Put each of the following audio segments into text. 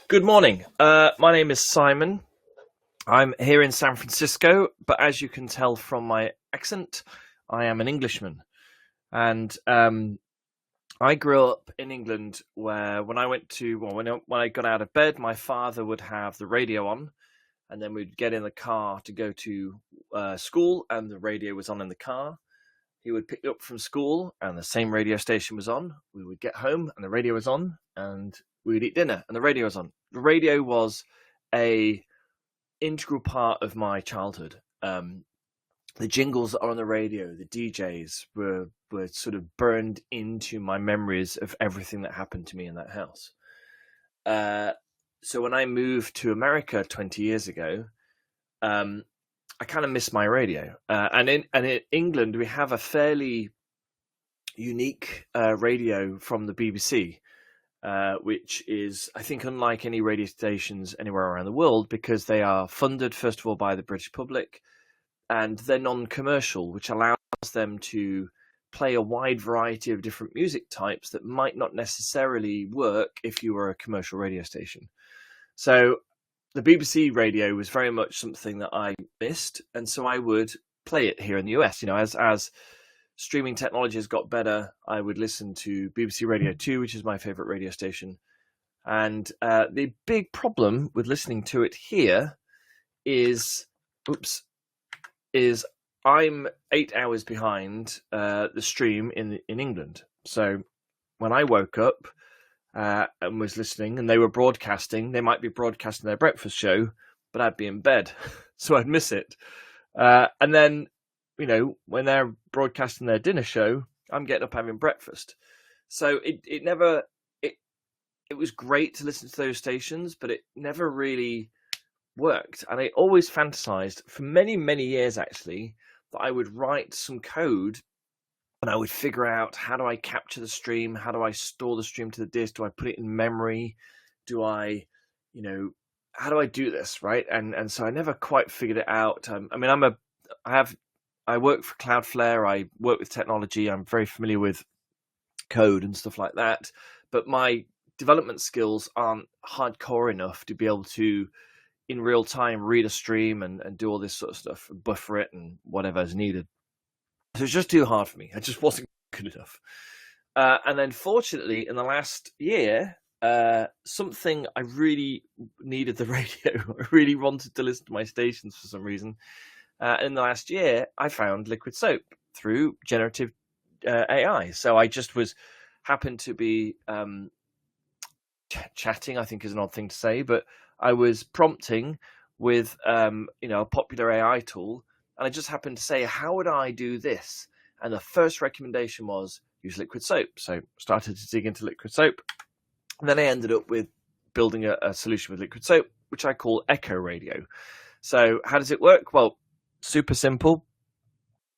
Good morning. My name is Simon. I'm here in San Francisco, but as you can tell from my accent, I am an Englishman. And I grew up in England where when I got out of bed, my father would have the radio on, and then we'd get in the car to go to school, and the radio was on in the car. He would pick me up from school, and the same radio station was on. We would get home, and the radio was on, and we would eat dinner, and the radio was on. The radio was a integral part of my childhood. The jingles that are on the radio, the DJs were sort of burned into my memories of everything that happened to me in that house. So when I moved to America 20 years ago, I kind of miss my radio. And in England, we have a fairly unique radio from the BBC, which is, I think, unlike any radio stations anywhere around the world, because they are funded, first of all, by the British public, and they're non-commercial, which allows them to play a wide variety of different music types that might not necessarily work if you were a commercial radio station. So the BBC radio was very much something that I missed, and so I would play it here in the US. As streaming technology has got better, I would listen to BBC Radio 2, which is my favorite radio station. And the big problem with listening to it here is I'm 8 hours behind the stream in England. So when I woke up and was listening, and they were broadcasting, they might be broadcasting their breakfast show, but I'd be in bed, so I'd miss it. And then, when they're broadcasting their dinner show, I'm getting up having breakfast. So it was great to listen to those stations, but it never really worked. And I always fantasized for many, many years, actually, that I would write some code and I would figure out, how do I capture the stream? How do I store the stream to the disk? Do I put it in memory? How do I do this? Right. And so I never quite figured it out. I work for Cloudflare. I work with technology. I'm very familiar with code and stuff like that. But my development skills aren't hardcore enough to be able to, in real time, read a stream and do all this sort of stuff, buffer it and whatever is needed. So it's just too hard for me. I just wasn't good enough. And then fortunately, in the last year, something I really needed the radio. I really wanted to listen to my stations for some reason. In the last year, I found Liquidsoap through generative AI. So I just happened to be chatting, I think is an odd thing to say, but I was prompting with a popular AI tool, and I just happened to say, how would I do this? And the first recommendation was use Liquidsoap. So started to dig into Liquidsoap, and then I ended up with building a solution with Liquidsoap, which I call Echo Radio. So how does it work? Well, super simple.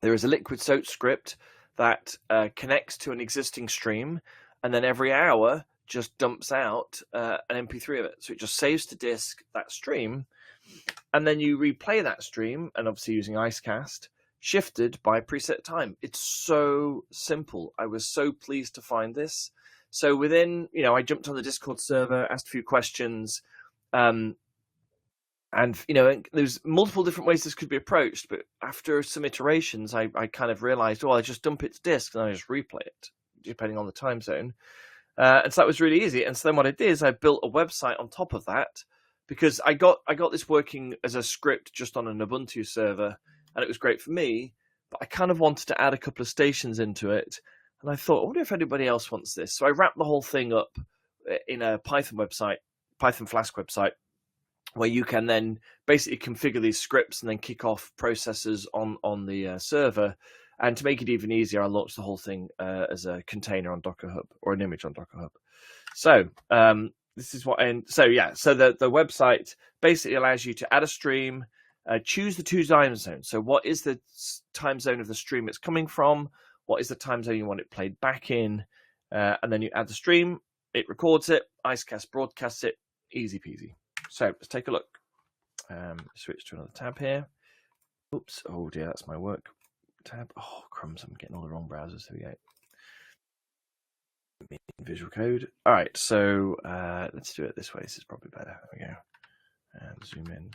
There is a Liquidsoap script that connects to an existing stream, and then every hour just dumps out an MP3 of it. So it just saves to disk that stream, and then you replay that stream, and obviously using Icecast, shifted by preset time. It's so simple. I was so pleased to find this. So within, I jumped on the Discord server, asked a few questions, and there's multiple different ways this could be approached. But after some iterations, I kind of realized, I just dump it to disk and I just replay it, depending on the time zone. And so that was really easy. And so then what I did is I built a website on top of that, because I got this working as a script just on an Ubuntu server, and it was great for me. But I kind of wanted to add a couple of stations into it, and I thought, I wonder if anybody else wants this. So I wrapped the whole thing up in a Python Flask website, where you can then basically configure these scripts and then kick off processes on the server. And to make it even easier, I launched the whole thing as a container on Docker Hub, or an image on Docker Hub. So this is so the website basically allows you to add a stream, choose the two time zones. So what is the time zone of the stream it's coming from? What is the time zone you want it played back in? And then you add the stream, it records it, Icecast broadcasts it, easy peasy. So let's take a look. Switch to another tab here. Oops, oh dear, that's my work tab. Oh, crumbs, I'm getting all the wrong browsers. Here we go. visual code. All right, so let's do it this way. This is probably better. There we go. And zoom in.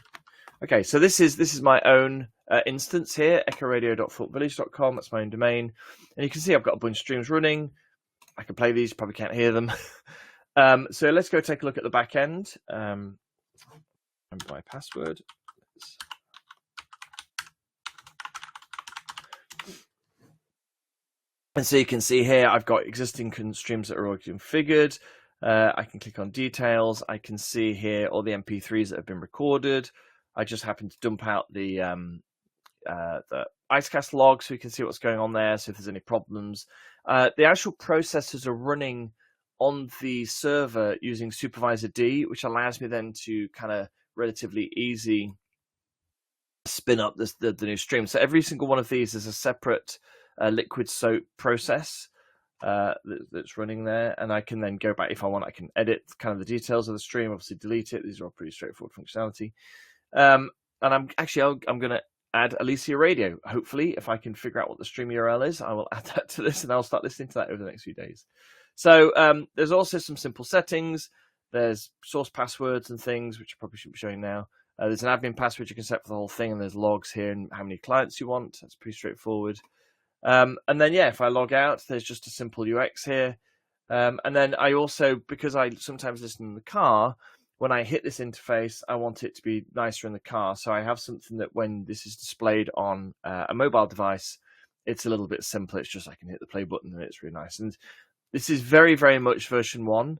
Okay, so this is my own instance here, echoradio.thorpevillage.com. That's my own domain. And you can see I've got a bunch of streams running. I can play these, probably can't hear them. So let's go take a look at the back end. Remember my password. And so you can see here, I've got existing streams that are already configured. I can click on details. I can see here all the MP3s that have been recorded. I just happen to dump out the IceCast log so you can see what's going on there. So if there's any problems, the actual processes are running on the server using Supervisor D, which allows me then to kind of relatively easy spin up the new stream. So every single one of these is a separate Liquidsoap process that's running there, and I can then go back if I want. I can edit kind of the details of the stream, obviously delete it. These are all pretty straightforward functionality. And I'm going to add Alicia Radio. Hopefully, if I can figure out what the stream URL is, I will add that to this, and I'll start listening to that over the next few days. So there's also some simple settings. There's source passwords and things, which I probably should be showing now. There's an admin password you can set for the whole thing, and there's logs here and how many clients you want. That's pretty straightforward. And then, yeah, if I log out, there's just a simple UX here. And then I also, because I sometimes listen in the car, when I hit this interface, I want it to be nicer in the car. So I have something that when this is displayed on a mobile device, it's a little bit simpler. It's just I can hit the play button and it's really nice. And this is very, very much version 1.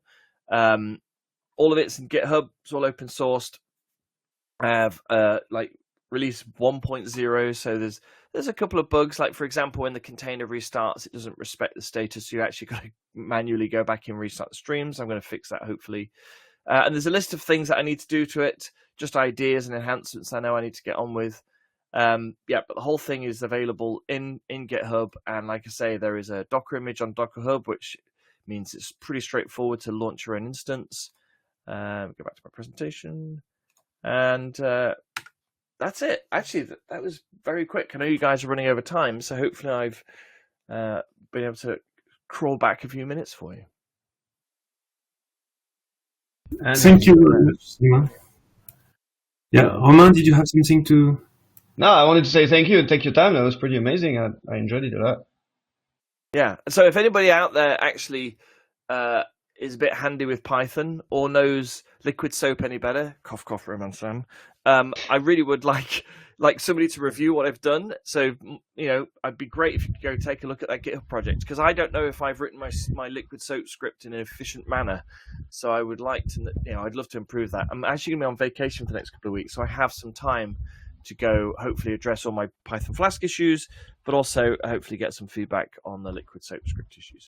All of it's in GitHub. It's all open sourced. I have release 1.0. So there's a couple of bugs. Like, for example, when the container restarts, it doesn't respect the status. So you actually got to manually go back and restart the streams. I'm going to fix that, hopefully. And there's a list of things that I need to do to it, just ideas and enhancements I know I need to get on with. But the whole thing is available in GitHub. And like I say, there is a Docker image on Docker Hub, which means it's pretty straightforward to launch your own instance. Go back to my presentation. And that's it. Actually, that was very quick. I know you guys are running over time, so hopefully I've been able to crawl back a few minutes for you. Thank you very much, Simon. Yeah, Romain, did you have something to? No, I wanted to say thank you and take your time. That was pretty amazing. I enjoyed it a lot. Yeah. So if anybody out there actually is a bit handy with Python or knows Liquidsoap any better, cough, cough, Roman Sam, I really would like somebody to review what I've done. So, I'd be great if you could go take a look at that GitHub project, because I don't know if I've written my Liquidsoap script in an efficient manner. So I would like to, I'd love to improve that. I'm actually going to be on vacation for the next couple of weeks, so I have some time to go hopefully address all my Python Flask issues, but also hopefully get some feedback on the Liquidsoap script issues.